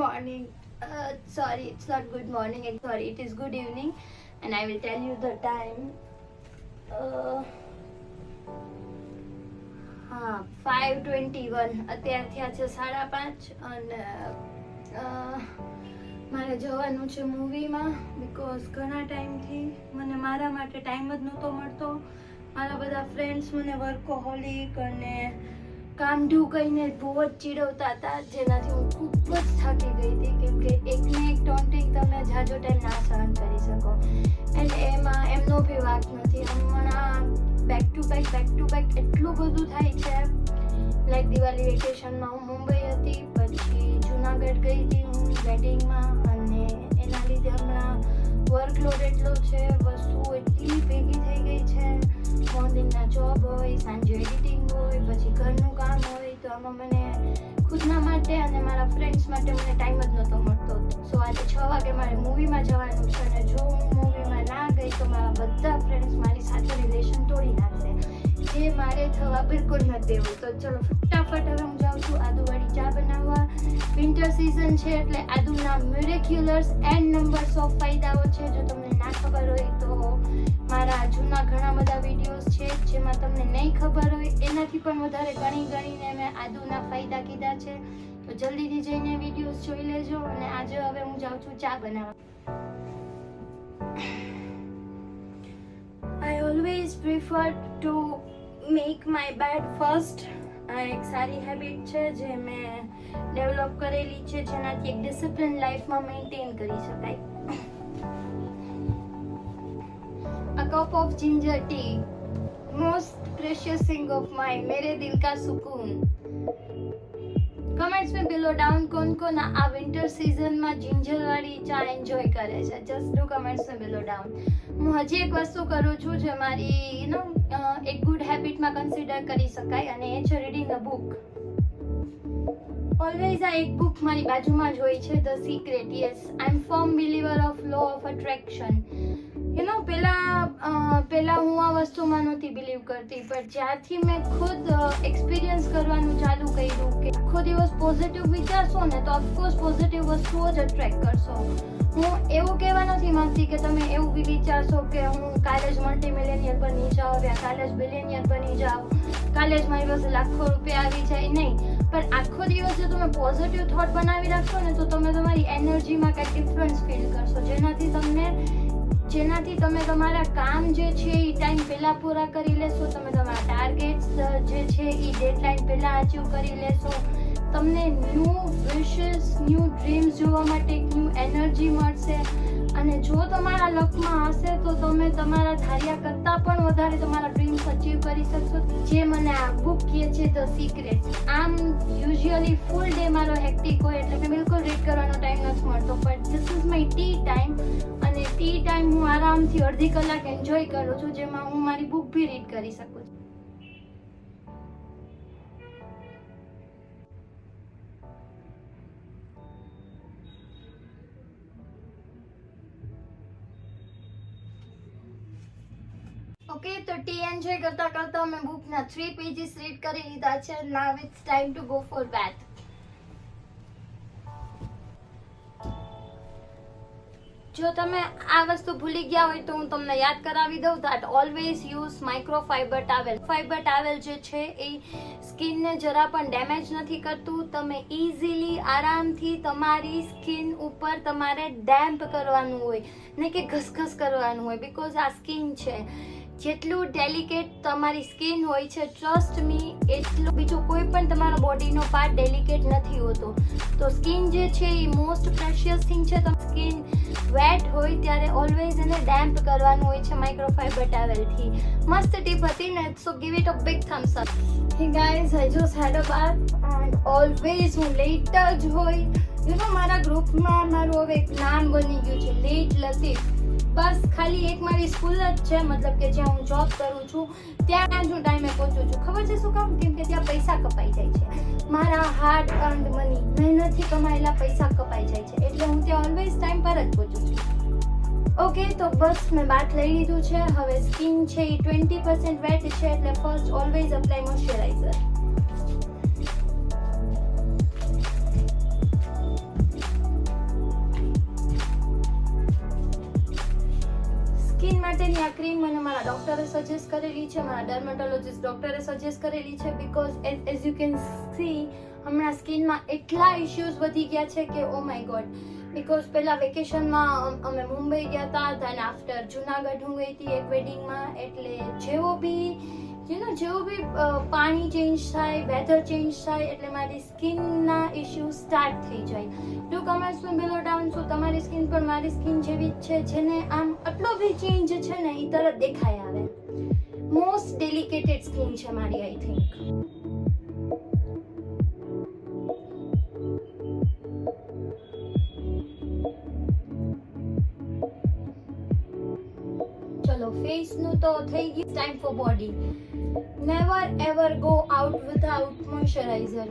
morning. Sorry, it's not good morning. Sorry, it is good evening, and I will tell you the time. 5:21. અત્યારે થયા છે 5:30 અને મારે જવાનું છે મૂવીમાં બીકોઝ ઘણા ટાઈમથી મને મારા માટે ટાઈમ જ નહોતો મળતો. મારા બધા ફ્રેન્ડ્સ મને વર્કોહોલિક અને કામઢું કહીને બહુ જ ચીડવતા હતા, જેનાથી હું ખૂબ જ થાકી ગઈ હતી, કેમ કે એકને એક ટોન્ટિંગ તમે જાજો ટાઈમ ના સહન કરી શકો. એન્ડ એમાં એમનો બી વાંક નથી. હમણાં બેક ટુ બેક એટલું બધું થાય છે. લાઈક દિવાળી વેકેશનમાં હું મુંબઈ હતી, પછી જુનાગઢ ગઈ હતી હું વેડિંગમાં, અને એના લીધે હમણાં વર્કલોડ એટલો છે, વસ્તુઓ એટલી ભેગી થઈ ગઈ છે. મોર્નિંગના જોબ હોય, સાંજે એડિટિંગ હોય, પછી ઘરનું કામ હોય, તો આમાં મને ખુદના માટે અને મારા ફ્રેન્ડ્સ માટે મને ટાઈમ જ નહોતો મળતો. સો આજે 6 વાગે મારે મૂવીમાં જવાનું છે, અને જો હું મૂવીમાં ના ગઈ તો મારા બધા ફ્રેન્ડ્સ મારી સાથે રિલેશન તોડી નાખશે, જે મારે થવા બિલકુલ નથી દેવું. તો ચલો ફટાફટ હવે હું જાઉં છું આદુવાળી ચા બનાવવા. વિન્ટર સિઝન છે એટલે આદુના મિરેક્યુલર્સ એન્ડ નંબર્સ ઓફ ફાયદાઓ છે. જો તમને ના ખબર હોય તો મારા જૂના ઘણા બધા વિડીયોઝ છે જેમાં તમને નહીં ખબર હોય એનાથી પણ વધારે ગણીને મેં આદુના ફાયદા કીધા છે. તો જલ્દીથી જઈને વિડીયોઝ જોઈ લેજો. અને આજે હવે હું જાઉં છું ચા બનાવવા. I always prefer to make my bed first. આ એક સારી હેબિટ છે જે મેં ડેવલપ કરેલી છે, જેનાથી એક ડિસિપ્લિન લાઈફમાં મેન્ટેન કરી શકાય. A cup of ginger tea, most precious thing of mine, मेरे दिल का सुकून. कमेंट्स में बिलो डाउन कौन आ विंटर सीजन में जिंजर वाली चा एन्जॉय करे છે. જસ્ટ ડુ કમેન્ટ્સ में बिलो डाउन. હું હજી એક વસ્તુ કરું છું જે મારી એક ગુડ હેબિટમાં કન્સિડર કરી શકાય, અને એ છે રીડિંગ અ બુક. ઓલવેઝ આ એક બુક મારી બાજુમાં જ હોય છે, the secret. Yes, I am firm believer of law of attraction. પહેલા હું આ વસ્તુમાં નહોતી બિલીવ કરતી, પણ જ્યારથી મેં ખુદ એક્સપિરિયન્સ કરવાનું ચાલુ કર્યું કે આખો દિવસ પોઝિટિવ વિચારશો ને તો ઓફકોર્સ પોઝિટિવ વસ્તુઓ જ અટ્રેક્ટ કરશો. હું એવું કહેવા નથી માંગતી કે તમે એવું બી વિચારશો કે હું કાલે જ મલ્ટી મિલિયનિયર બની જાઉં, કાલે જ બિલિયનિયર બની જાઉં, કાલે જ મારી પાસે લાખો રૂપિયા આવી જાય. નહીં, પણ આખો દિવસ જો તમે પોઝિટિવ થોટ બનાવી રાખશો ને તો તમે તમારી એનર્જીમાં કંઈક ડિફરન્સ ફીલ કરશો, જેનાથી તમે તમારા કામ જે છે એ ટાઈમ પહેલાં પૂરા કરી લેશો, તમે તમારા ટાર્ગેટ્સ જે છે એ ડેડલાઇન પહેલાં અચીવ કરી લેશો. તમને ન્યૂ વિશેસ, ન્યૂ ડ્રીમ્સ જોવા માટે ન્યૂ એનર્જી મળશે. અને જો તમારા લકમાં હશે તો તમે તમારા ધાર્યા કરતાં પણ વધારે તમારા ડ્રીમ્સ અચીવ કરી શકશો, જે મને આ બુક કહે છે ધ સિક્રેટ. આમ યુઝ્યુઅલી ફૂલ ડે મારો હેક્ટિક હોય એટલે મેં બિલકુલ રીડ કરવાનો ટાઈમ નથી મળતો, but this is my T time. અને ટી ટાઈમ હું આરામથી અડધી કલાક એન્જોય કરું છું, જેમાં હું મારી બુક બી રીડ કરી શકું છું. ઓકે, તો ટી એન્જોય કરતા મેં બુકના 3 પેજીસ રીડ કરી લીધા છે. Now it's time to go for bath. જો તમે આ વસ્તુ ભૂલી ગયા હોય તો હું તમને યાદ કરાવી દઉં that always use microfiber towel. Fibre towel જે છે એ સ્કિનને જરા પણ ડેમેજ નથી કરતું. તમે ઇઝીલી આરામથી તમારી સ્કિન ઉપર તમારે ડેમ્પ કરવાનું હોય, ને કે ઘસઘસ કરવાનું હોય, બીકોઝ આ સ્કિન છે. જેટલું ડેલિકેટ તમારી સ્કિન હોય છે, ટ્રસ્ટ મી, એટલું બીજો કોઈ પણ તમારો બોડીનો પાર્ટ ડેલિકેટ નથી હોતો. તો સ્કિન જે છે એ મોસ્ટ પ્રેશિયસ થિંગ છે. તો સ્કિન વેટ હોય ત્યારે ઓલવેઝ એને ડેમ્પ કરવાનું હોય છે માઇક્રોફાઈબર ટાવેલથી. મસ્ત ટીપ હતી ને, so give it a big thumbs up. Hey guys, I just had a bath and always હું લેટ જ હોય. મારા ગ્રુપમાં મારું હવે એક નામ બની ગયું છે, લેટ લતીફ. બસ ખાલી એક મારી સ્કૂલ જ છે, મતલબ કે જ્યાં હું જોબ કરું છું ત્યાં જ હું ટાઈમે પહોંચું છું. ખબર છે શું કામ? કેમ કે ત્યાં પૈસા કપાઈ જાય છે. મારા હાર્ડ અર્ન્ડ મની, મહેનતથી કમાયેલા પૈસા કપાઈ જાય છે, એટલે હું ત્યાં ઓલવેઝ ટાઈમ પર જ પહોંચું છું. ઓકે, તો બસ મેં બાથ લઈ લીધું છે. હવે સ્કિન છે એ 20% વેટ છે, એટલે ફર્સ્ટ ઓલવેઝ અપ્લાય મોઇશ્ચરાઇઝર. આ ક્રીમ મને મારા ડોક્ટરે સજેસ્ટ કરેલી છે, મારા ડર્મેટોલોજીસ્ટ ડોક્ટરે સજેસ્ટ કરેલી છે, because as you can see હમણાં સ્કિનમાં એટલા ઇશ્યુઝ વધી ગયા છે કે ઓ માય ગોડ. બીકોઝ પહેલા વેકેશનમાં અમે મુંબઈ ગયા હતા, ધેન આફ્ટર જુનાગઢ હું ગઈ હતી એક વેડિંગમાં. એટલે જેવો બી પાણી ચેન્જ થાય, વેધર ચેન્જ થાય એટલે મારી સ્કિનના ઇશ્યુ સ્ટાર્ટ થઈ જાય. ડુ કમેન્ટ્સ મે બિલો ડાઉન. સો તમારી સ્કિન પણ મારી સ્કિન જેવી જ છે, જેને આમ આટલો બી ચેન્જ છે ને એ તરત દેખાય આવે. મોસ્ટ ડેલિકેટેડ સ્કિન છે મારી, આઈ થિંક. ચલો ફેસ નું તો થઈ ગયું. Time for body. Never ever go out without moisturiser.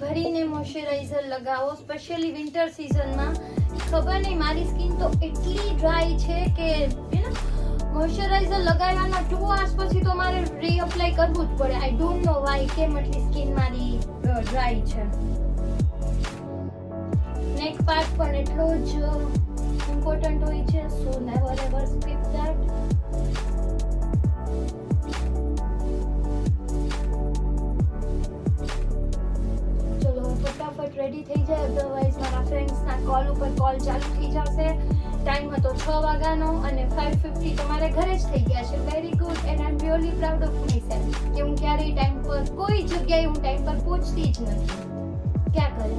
ભરીને મોઇશ્ચરાઇઝર લગાવો, સ્પેશિયલી વિન્ટર સિઝનમાં. ખબર નહીં, મારી સ્કિન તો એટલી ડ્રાય છે કે મોઇશ્ચરાઇઝર લગાવ્યાના 2 hours પછી તો મારે રીઅપ્લાય કરવું જ પડે. આઈ ડોન્ટ નો વાય કેમ એટલી સ્કિન મારી ડ્રાય છે. નેક પાર્ટ પણ એટલો જ ઇમ્પોર્ટન્ટ હોય છે, સો નેવર એવર સ્કીપ ધેટ. ચલો ફટાફટ રેડી થઈ જાય, અધરવાઇઝ મારા ફ્રેન્ડ્સના કોલ ઉપર કોલ ચાલુ થઈ જશે. ટાઈમ હતો 6 વાગ્યાનો અને 5:50 તમારે ઘરે જ થઈ ગયા છે. Very good and I am really proud of my self કે હું ક્યારેય ટાઈમ પર કોઈ જગ્યાએ હું ટાઈમ પર પહોંચતી જ નથી. ક્યાં કરે.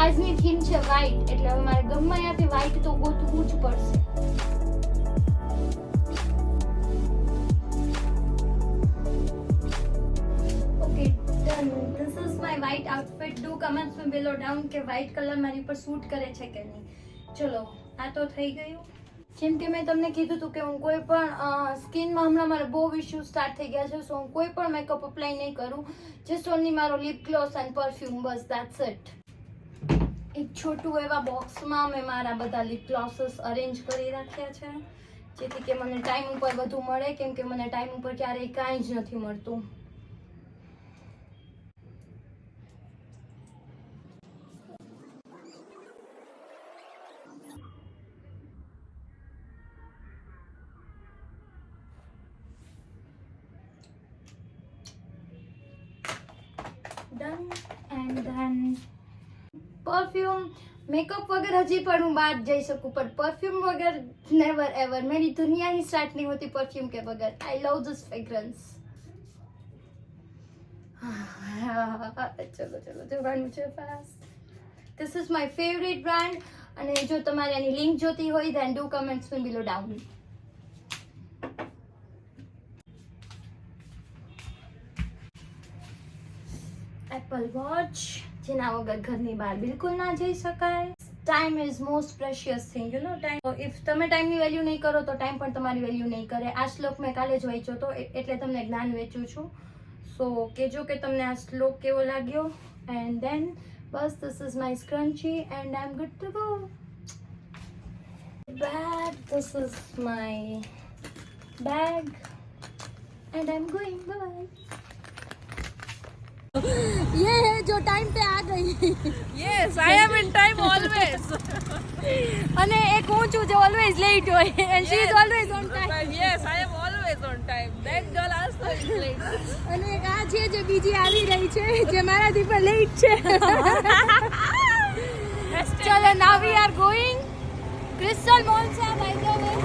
આજની થીમ છે વ્હાઈટ, એટલે હવે મારે ગમે ત્યાંથી વ્હાઈટ તો ગોતવું જ પડશે. Okay done. This is my white outfit. Do comments મે બિલો ડાઉન કે વ્હાઈટ કલર મારી ઉપર સૂટ કરે છે કે નહીં. ચલો આ તો થઈ ગયું. જેમ કે મેં તમને કીધું હતું કે હું કોઈ પણ સ્કિનમાં હમણાં મારે બહુ ઇશ્યુ સ્ટાર્ટ થઈ ગયા છે, સો હું કોઈ પણ મેકઅપ અપ્લાય નહીં કરું. જસ્ટ ઓનલી મારો લિપ ગ્લોસ એન્ડ પરફ્યુમ, બસ ધેટ્સ ઇટ. એક છોટું એવા બોક્સમાં મેં મારા બધા લિપ ગ્લોસીસ અરેન્જ કરી રાખ્યા છે, જેથી કે મને ટાઈમ ઉપર વધુ મળે, કેમ કે મને ટાઈમ ઉપર ક્યારેય કાંઈ જ નથી મળતું. Done. And then perfume. Makeup વગર હજી પણ હું બહાર જઈ શકું, પણ પરફ્યુમ વગર નેવર એવર. मेरी दुनिया ही स्टार्ट नहीं होती परफ्यूम के बगैर. I love this fragrance. ચલો જવાનું છે fast. This is my favourite brand. અને જો તમારે આની લિંક જોતી હોય ધેન ડુ કમેન્ટ્સ મે બિલો ડાઉન. એપલ વોચ, જેના વગર ઘરની બહાર બિલકુલ ના જઈ શકાય. Time is most precious thing, you know. Time, if તમે ટાઈમની વેલ્યુ નહીં કરો તો ટાઈમ પણ તમારી વેલ્યુ નહીં કરે. આ શ્લોક મેં કાલે જ વાંચ્યો હતો, એટલે તમને જ્ઞાન વેચું છું. સો કહેજો કે તમને આ શ્લોક કેવો લાગ્યો. એન્ડ દેન બસ this is my scrunchie and I am good to go. Bag, this is my bag and I am going. Bye. ये है जो टाइम पे आ गई. Yes, I am in time always. અને એક હું છું જે ઓલવેઝ લેટ હોય and she is always on time. Yes, I am always on time. That girl also is late. અને એક આ છે જે બીજી આવી રહી છે જે મારાથી પણ લેટ છે. ચલો now we are going Crystal Mall से by the way.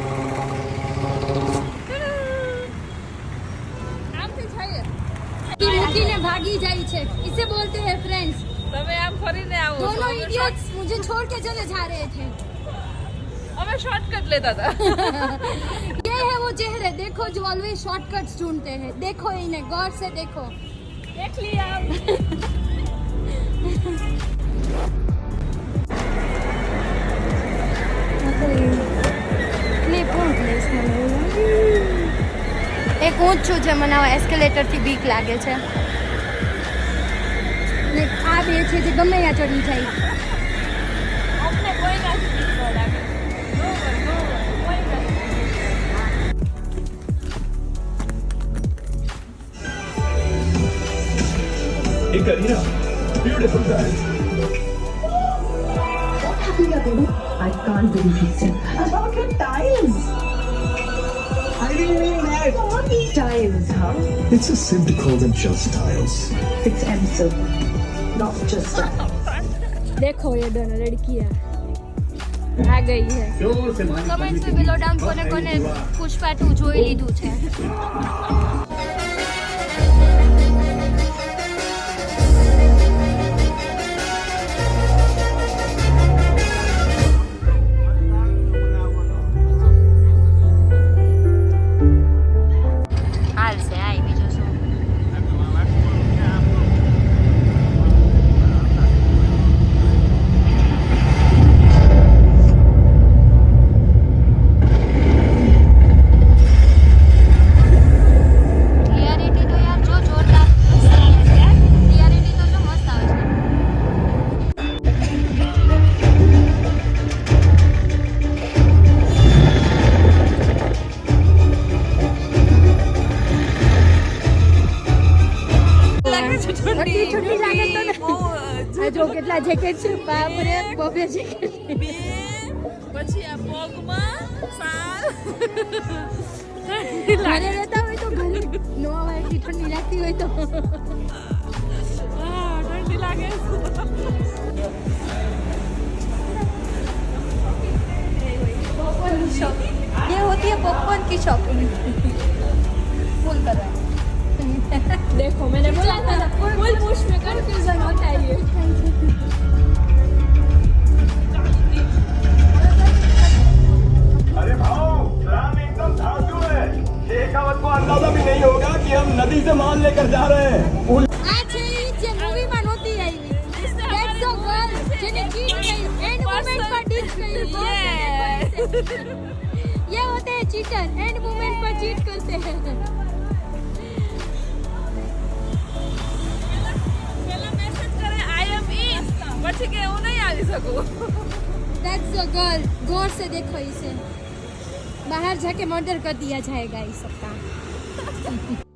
મૂકીને ભાગી જાય છે, इसे बोलते हैं फ्रेंड्स. તમે આમ ફરીને આવો. दोनों इडियट्स मुझे छोड़ के चले जा रहे थे. અમે શોર્ટકટ લેતા હતા. ये है वो चेहरे, देखो जो ऑलवेज शॉर्टकट्स ढूंढते हैं. देखो इन्हें गौर से देखो. देख लिया. એક હું જ છું જે મને એસ્કેલેટરથી બીક લાગે છે, ને આ બે છે જે ગમે ત્યાં ચડી જાય. અમને કોઈ નથી બીક ન લાગે. કોઈ નથી. Hey Karina, beautiful guy. I can't believe he said that. About your tiles. I didn't mean that. All these tiles, huh? It's a sin to call them just tiles. It's M silver, not just tiles. देखो ये दोनों लड़कियां आ गई है comments में below down કોને કોને પુષ્પા 2 જોઈ લીધું છે ઠંડી લાગે તો આ જો કેટલા જેકેટ છે બાપ રે બબે જેકેટ પછી આ પગમાં સાલ ઘરે રહેતા હોય તો ઘરે નો આવે એટલી ઠંડી લાગતી હોય તો ઠંડી લાગે ये होती है पॉपकॉर्न की शॉपिंग फुल करवा देखो मैंने बोला था ना फुल पुश में कंफ्यूजन होता है ये अरे भाव प्लान एकदम धांसू है शेखावत को अंदाजा भी नहीं होगा कि हम नदी से माल लेकर जा रहे हैं આ છે ઈ જે મૂવીમાં નહોતી આવી ધેટ્સ ધ ગર્લ જેને ચીટ કરી એન્ડ મોમેન્ટ પર ડીચ કરી ये होते हैं चीटर एंड मोमेंट पर चीट करते हैं પહેલા મેસેજ કરે આઈ એમ ઇન પછી કે હું નહીં આવી શકું दैट्स द गर्ल गौर से देखो इसे बाहर जाके मर्डर कर दिया जाएगा इस सबका